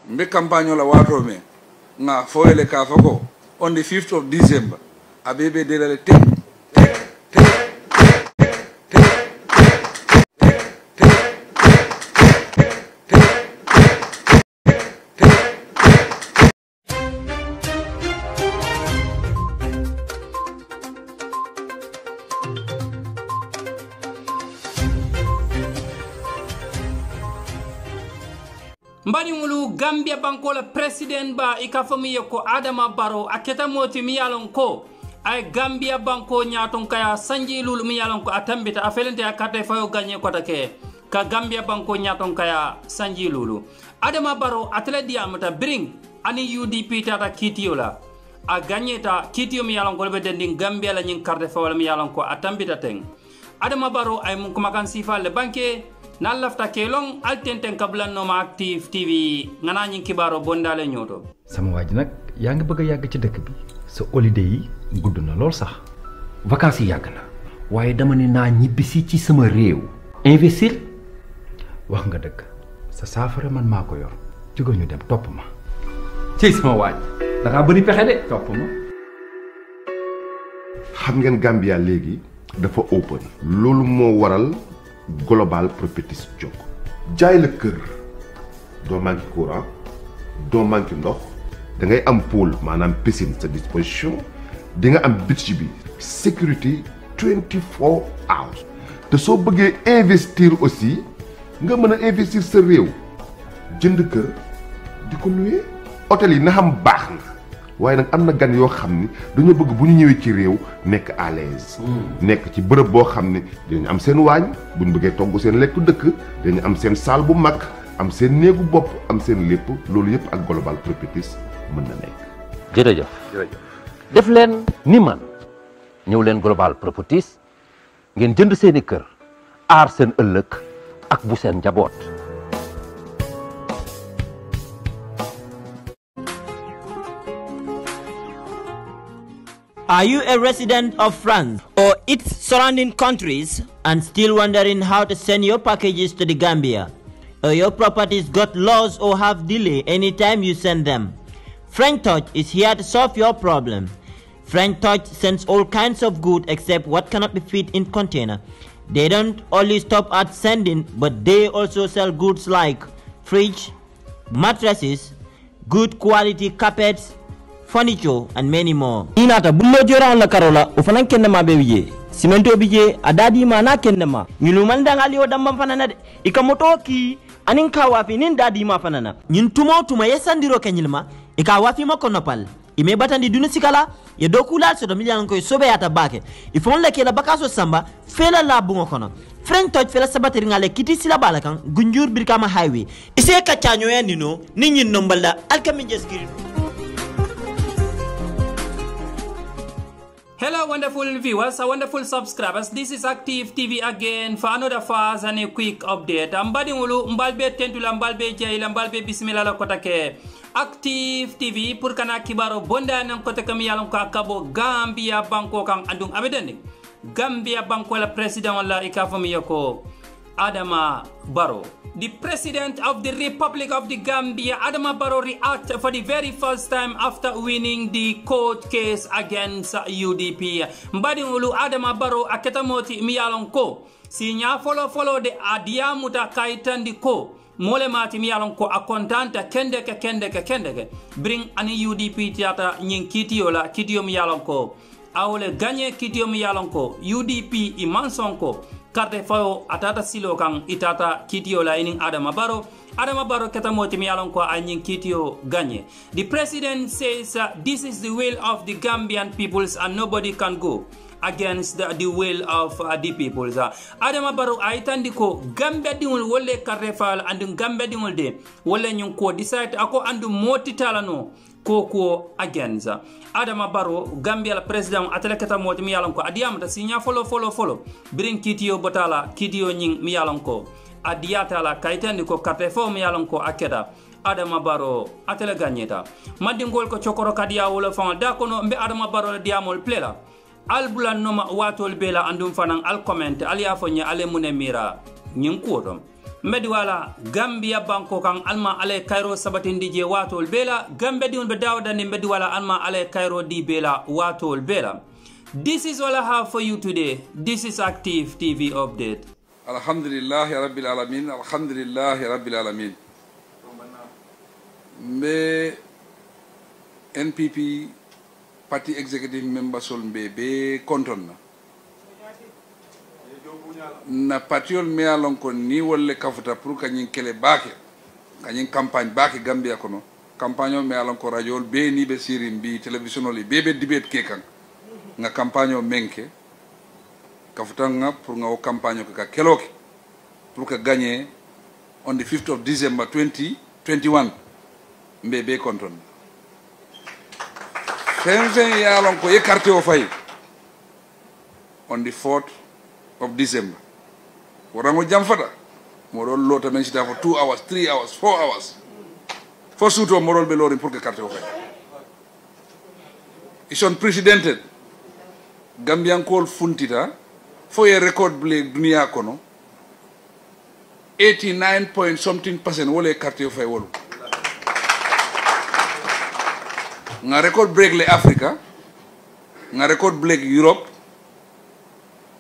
mbe campagne la wato me nga foyele ka fako on the 5th of December abebe delale tek mbani ngulu Gambia banko la president ba ikafami ko Adama Barrow aketa moti mi yalon ko ay Gambia banko nyaton kaya sanji lulu mi yalon ko atambita afelente akate fayo ganye ko take ka Gambia banko nyaton kaya sanji lulu Adama Barrow atele diamata bring ani UDP tata kitiola a ganyeta kitio mi yalon ko be dending Gambia la nyin carte fawala mi yalon ko atambita teng Adama Barrow ay mun ko makan sifa le banke na lafta kelong altenten kablan no ma Active TV ngana ñi kibaro bondale ñoto sama waji nak yaangi bëgg yag ci dëkk bi sa holiday yi gudd na lool sax vacances yi yag na waye dama ni na ñibisi ci sama réew investir wax nga dëgg sa safara man mako yor jógal ñu dem top ma ci sama waji da nga bari pexé de top ma xam ngeen Gambia légui dafa open lolu mo waral Global Properties jóg jaay la kër doo manqué courant doo manqué ndox da ngay am pool maanaam piscine sa disposition di nga am beach bi sécurité 24 hours te soo bëggee investir aussi nga mën a investir sa réew jënd kër di ko louer hôtel yi na xam baax na waaye nag am na gan yoo xam ni dañoo bëgg bu ñu ñëwee ci réew nekk à l'aise nekk ci bërëb boo xam ne dañu am seen waañ bu ñu bëggee togg seen lekku dëkk dañu am seen salle bu mag am seen néegu bopp am seen lépp loolu yëpp ak Global Properties mën na nekk. jërëjëf def leen ni man ñëw leen Global Properties ngeen jënd seeni kër aar seen ëllëg ak bu seen njaboot. Are you a resident of France or its surrounding countries and still wondering how to send your packages to the Gambia? Or your properties got lost or have delay anytime you send them? French Touch is here to solve your problem. French Touch sends all kinds of goods except what cannot be fit in container. They don't only stop at sending, but they also sell goods like fridge, mattresses, good quality carpets, furniture and many more. Inata bullo jora on la karola o fanan kende ma be wiye cemento bije adadi ma na kende ma ñunu man dangali o dambam fanana de ikamoto ki anin ka wafi nin dadi ma fanana ñun tumo tuma yesandiro kenyilma ika wafi ma konopal ime batandi dunu sikala ye dokulal so do miliyan ko sobe yata bake ifon le kela bakaso samba fela la bungo kono French Touch fela sabateri ngale kiti sila balakan gunjur birkama highway ise ka chanyo ya nino ninyin nombala alkami jeskiri. Hello wonderful viewers, wonderful subscribers. This is Active TV again for another fast and a quick update. Mbadi ngulu mbalbe tentula mbalbe jaila mbalbe bismillah la kotake. Active TV pour kana kibaro bonda nan kotake mi yalon ka kabo Gambia banko kan andung abedeni. Gambia banko la president wala ikafami yako Adama Barrow. The President of the Republic of the Gambia, Adama Barrow, reacted for the very first time after winning the court case against UDP. Mbadi ngulu Adama Barrow aketamoti miyalon ko. Sinya follow de adiamuta kaitandi ko. Mole mati miyalon ko akontanta kendeke. Bring ani UDP tiata nyin kitio la kitio miyalon ko. Awole ganye kitio miyalon ko. UDP imanson ko. Karte fayo atata silo kan itata kitio la inin Adama Barrow ketamoti miyalon ko anyin kitio ganye. The president says this is the will of the Gambian peoples and nobody can go against the will of the peoples. Adama Barrow aitandi ko Gambia dingul wolle karte fayo andu Gambia dingul de wolle nyun ko decide ako andu moti talano koko against Adama Barrow Gambia la president atelekata moti mi yalon ko adiyam ta sinya follow bring kitio botala kitio nyin mi yalon ko adiyata la kaitani ko carte fo mi yalon ko akeda Adama Barrow atele ganyeta madingol ko chokoro kadiya wala fa da kono mbe Adama Barrow diamol plela albulan noma watol bela andum fanan al comment aliya fo nya ale mune mira nyin ko dom mbedi wala Gambia banko kan alma ale Cairo sabatindi je watol bela Gambia di on be dawda ni mbedi wala alma ale Cairo di bela watol bela. This is all I have for you today. This is Active TV Update. Alhamdulillah Rabbil Alamin. Alhamdulillah Rabbil Alamin. Me NPP party executive member sol be konton na patiol me alon ko ni wolle kafuta pour kanyin kele bake kanyin campagne bake Gambia kono campagne me alon ko radio be ni be sirim bi television oli be debate kekan nga campagne menke kafuta nga pour nga o campagne ko ka keloke pour que gagner on the 5th of December 2021 be konton fen ya alon ko écarté o fay on the 4th of December. Warango jamfata morol lota men sita for 2 hours 3 hours 4 hours for suto morol be lori pour que carte o fay it's unprecedented. Gambian call funtita for a record break dunia kono 89 point something percent wole carte o fay wolu nga record break le Africa nga record break Europe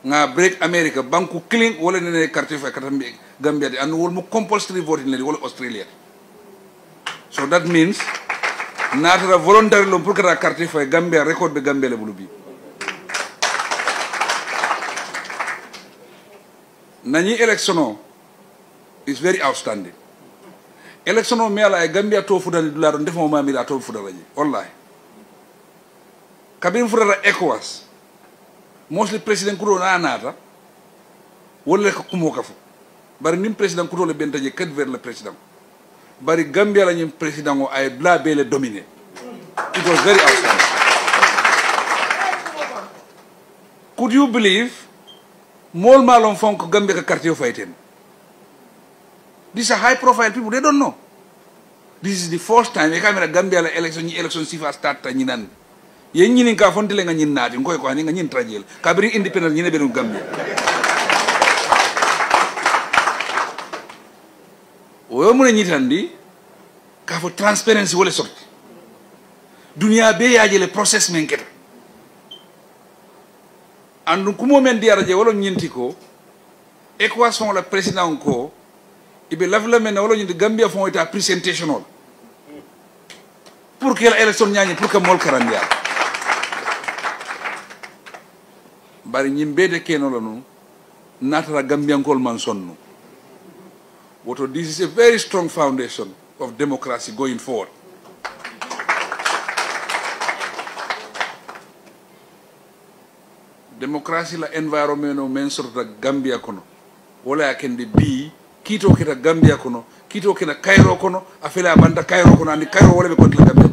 nga break America banku clean wala nene carte fa katambe Gambia de and wol mu compulsory voting le wala Australia, so that means natara voluntary lo pour que carte fa Gambia record be Gambia le bulubi nani election is very outstanding. Election me ala e Gambia to fudani dula don defo mami la to fudalaji wallahi kabin fudara ECOWAS mostly president kuro na anata wala ko kumo kafu bari nim president kuro le bentaje kat vers le president bari Gambia la nim president o ay bla be le dominer. It was very outstanding. Could you believe mol malon fonko Gambia ka carte yo fayten? These are high profile people, they don't know. This is the first time e kamera Gambia la election sifa start ta nyinan yen ñini ka fontele nga ñin naati ngoy ko hani nga ñin trajel kabiri independent ñine be no Gambia o mo ne ñitandi ka fo transparency wala sorti dunia be yaaje le process men keta andu kumo men diara je wala ñinti ko équation la président ko ibe lafla men wala ñindi Gambia fon eta presentation pour que la élection ñañi pour que mol karandia bari ñimbede keno la non natara Gambiankol man sonno woto this is a very strong foundation of democracy going forward. Democracy la environment o men sorta Gambia kono wala akende bi kito kita Gambia kono kito kita Cairo kono afela banda Cairo kono andi Cairo wala be kontra Gambia.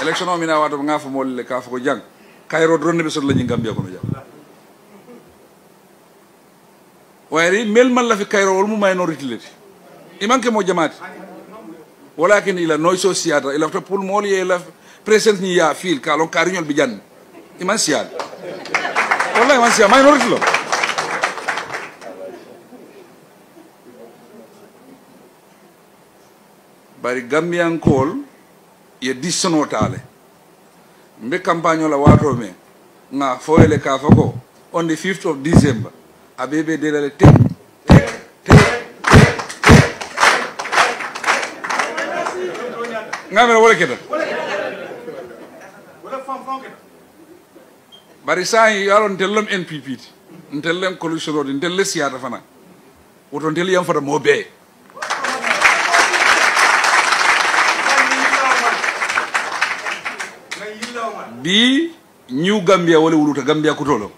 Election o mina wato nga fa molle ka fa ko jang Cairo dronne be sol la ñi Gambia kono jang wayri mel man la fi Cairo wol mu minority leti imanke mo jamaati walakin ila noy sociata ila to pour mol ye la present ni ya fil ka lon kariñol bi jann iman sial wallahi man sial minority lo bari Gambian call ye dissono tale mbe campagne la wato me nga foyle ka fako on the 5th of December abebe delale tek nga mera wala keta bari say yaron tellom NPP ntellem coalition do ntelle siata fana woto ntel yam fata mo be bi New Gambia wala wuluta Gambia kutolo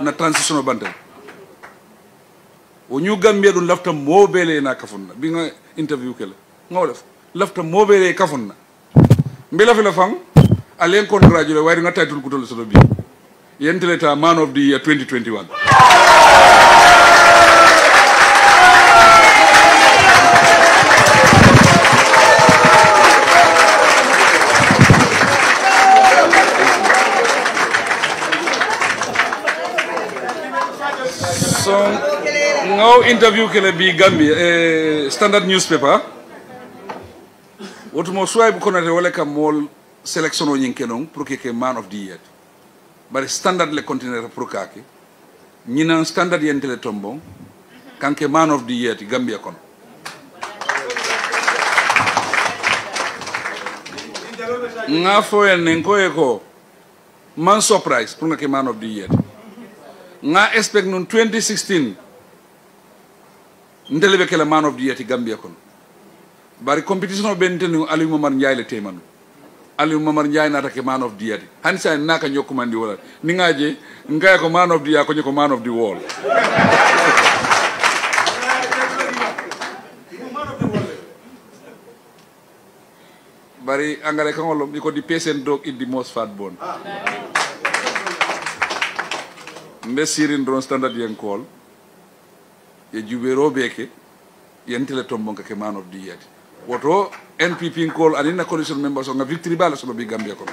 na transition bantal o New Gambia dun lafta mobele na kafunna bi nga interview kele nga def lafta mobele kafunna mbela fi la fang alen congratulate wayri nga title kutolo so bi yenteleta man of the year 2021. wo interview kele bi Gambia Standard newspaper wotumo suway bu konate wala kam mol sélection o ñinkenon pour que man of the year bari Standard le continuer pour kake ñinan Standard yentele tombon kanke man of the year ti Gambia kon nga foyen nen ko e ko man surprise pour nga ke man of the year nga expect nun 2016 ndele be ke la man of the year ti Gambia kon bari competition ben tenu Aliou Momar Ndiaye le temanu Aliou Momar Ndiaye nata ke man of the year hani sa naka nyokumandi wala ni ngaje ngaya ko man of the year ko nyoko man of the world bari angale kan wolom iko di patient dog in the most fat bone mbe sirin drone Standard yen call ye jubero beke yentele tombon ke man of the year woto NPP call anina coalition members nga victory bala so bi Gambia ko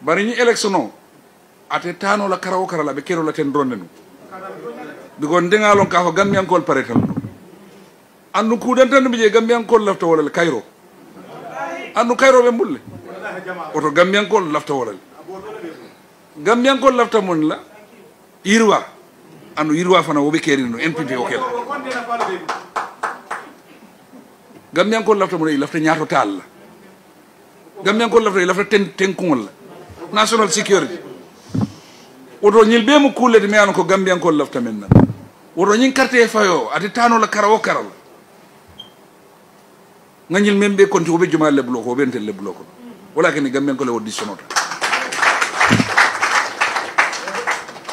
bari ni election ate tano la karaw karala be kero la ten dronde no bigo ndengalon ka ko Gambian call paretal andu ku den tan bije Gambian call lafta wala Cairo andu Cairo be mulle oto Gambian call lafta wala Gambian call lafta mon la irwa andu irwa fana wobe kerino NPP o kela Gambian call lafta mon lafta ñaato tal Gambian call lafta ten kungol national security woto ñil be mu kulle de me an ko Gambian call lafta men na woto ñin carte fayo ati tano la karawo karal nganyil membe konti obe juma le bloco obe entel le bloco wala ke ni Gambian ko le auditionnota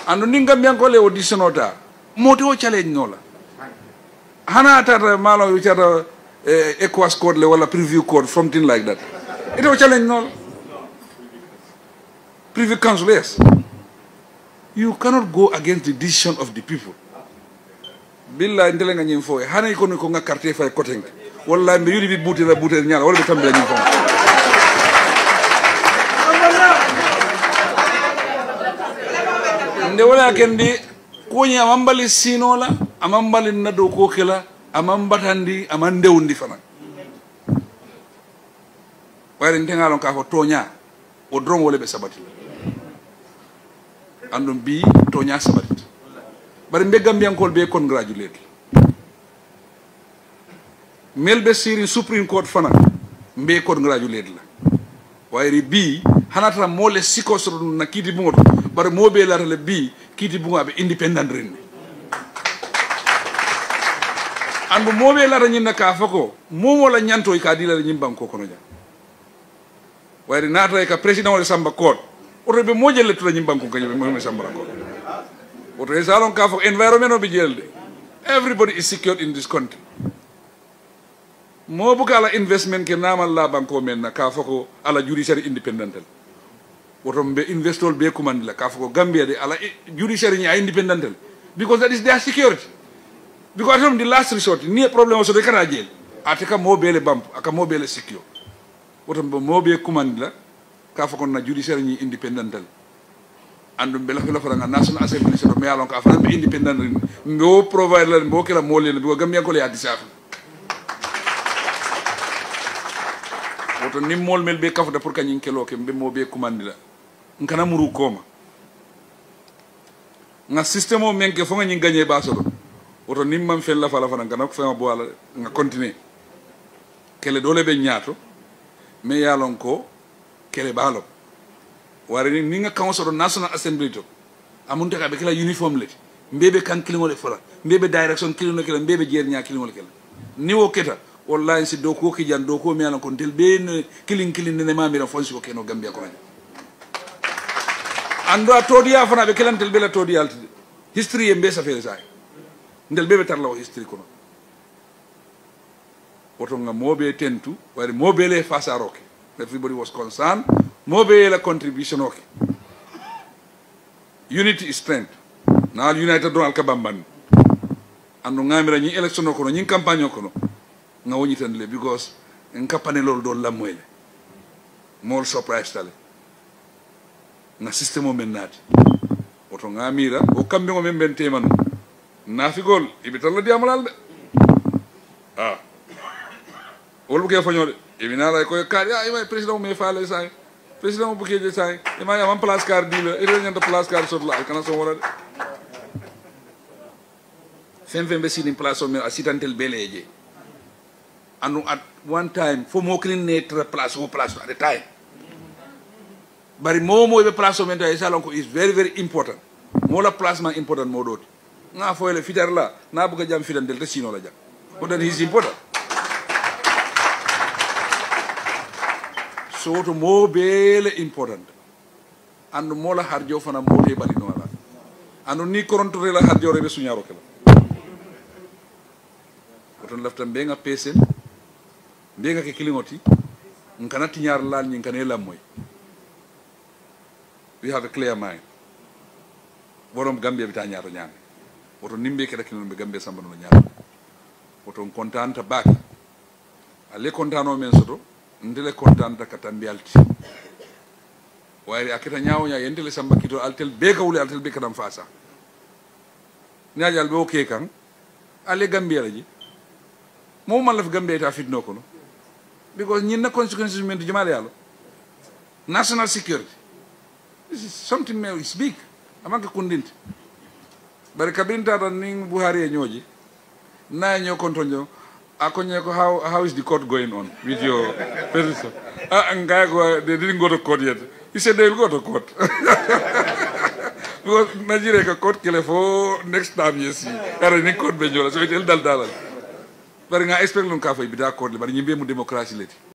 anu ni Gambian ko le auditionnota moti o challenge nola hana tata malo yu tata ECOWAS code le wala preview code something like that it o challenge nola privy council yes you cannot go against the decision of the people billahi ndele nga nyim foye hana ko ko nga carte fay koteng wallahi mbe yudi bi buutira buutere ñaala wala be tambila ñim fam nde wala kendi ko ñi amambali sinola amambali nado ko kela amambatandi amandewndi fana wayre ndengalon ka ko toña o dron wala be sabati andum bi toña sabati bari mbe Gambiankol be congratulate melbe siri Supreme Court fana mbe congratulate la wayri bi hanata mole sikosro na kiti bungo bari mobe la le bi kiti bungo be independent ren andu mobe la nyina ka fako momo la nyanto ka dila la nyimban ko kono ja wayri nata ka president wala Samba Court o rebe mojelle to la nyimban ko kanyo mo Samba Court woto e salon ka fo environment o be jelde everybody is secured in this country mo buka ala investment ke namal la banko men na ka fo ala judiciary independent woto be investol be command la ka fo Gambia de ala judiciary ni independent because that is their security because from the last resort ni problem so de kana jel ateka mo be le bamp aka mo be le secure woto mo be command la ka fo na judiciary ni independent andum be la fa nga national assembly so me alon ka fa be independent no provide la mo kala mo le be Gambia ko le adisa woto nimmol mel be kafuda pour kañin keloke mbe mo be commande la nkana muru koma nga système o menke fo nga ñi gagné basodo woto nimmam fel la fala fana ngana ko fama boala nga continuer kele dole be ñaato me yalon ko kele balo wari ni nga council national assembly to amunta ka be kala uniform le mbebe kan kilingole fala mbebe direction kilingole kala mbebe jeer nya kilingole kala ni wo keta wallahi si do ko ki jan do ko mi ala kon tel ben kilin ne mamira fonsi ko keno Gambia ko ando todiya fana be kelantel bela todiyal history e mbesa fere say ndel bebe tarlaw history ko woto nga mobe tentu wari mobe le face à rock everybody was concerned mobe la contribution ok unity is strength na united do al kabamban ando ngamira ñi election ko ñi campagne ko nga woni tan le because en kapane lol do lamoyle mol surprise tale na système o men nati oto ngamira o kambe ngo men ben temanu nafigol ibi tan la diamalal de wol buke fañode ibi na lay koy kar ya imay président me faale say président buke je say imay am place car di la ere ñanta place car sot la kana so wala de fembe sini place o me asitantel beleje anu at one time fo mo clean netre place o place at the time bari momo be place o men tay salon ko is very very important mo la placement important mo doti nga fo le fitar la na buga jam fitantel te sino la jam ko dan is important so to mo bele important andu mo la harjo fana mo te bari no la andu ni koronto la harjo rebe suñaro kala ko ton lafta be nga pesen be nga ke kilingoti ngana tiñar laal ñi ngane lam moy we have a clear mind borom Gambia bi ta ñaato ñaan woto nimbe ke dakino be Gambia samba no ñaan woto contenta bak ale contano men soto ndele contenta ka tambialti wayri akita ñaawo nya yendele samba kito altel be kawle altel be kadam fasa ñaajal be o ke kan ale Gambia laji mo man la fi Gambia ta fitno ko no because ñin na consequences men jumale yalla national security this is something is big amanka kundinti bari kabinta tan ning Buhari e ñoji na ñoo kontonjo akonye ko how is the court going on with your person ngay ko they didn't go to court yet he said they will go to court because Nigeria ka court kele fo next time yes ara ni court be jola so itel dal dalal bari nga expect lon ka fay bi da court bari ñimbe mu démocratie leti